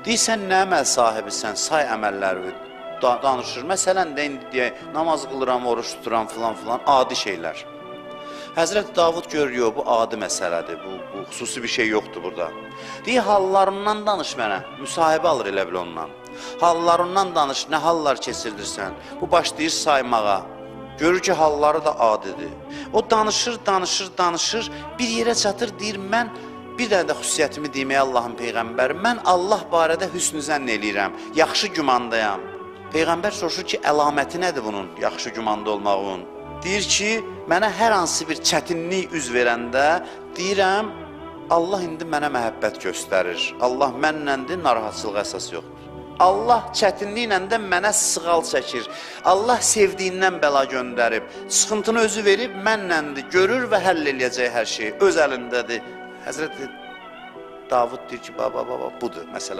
Deyirsən, nə əməl sahibisən, say əməlləri danışır. Məsələn, deyək, namaz qılıram, oruç tuturam, filan, adi şeylər. Həzrət Davud görüyor, bu adi məsələdir, bu xüsusi bir şey yoxdur burada. Deyir, hallarından danış mənə, müsahibə alır elə bil ondan. Hallarından danış, nə hallar keçirdirsən, bu başlayır saymağa. Görür ki, halları da adidir. O danışır, bir yerə çatır, deyir, mən bir dənə də xüsusiyyətimi deməyə Allahın Peyğəmbəri, mən Allah barədə hüsnü zənn eləyirəm, yaxşı gümandayam. Peyğəmbər soruşur ki, əlaməti nədir bunun, yaxşı gümanda olmağın? Deyir ki, mənə hər hansı bir çətinlik üz verəndə deyirəm, Allah indi mənə məhəbbət göstərir. Allah mənləndir, narahatçılıq əsas yoxdur. Allah çətinliklə də mənə sığal çəkir. Allah sevdiyindən bəla göndərib, sıxıntını özü verib, mənləndir, görür və həll eləyəcək hər şeyi, öz əlindədir. Həzrət Davud deyir ki, baba, budur məsələ.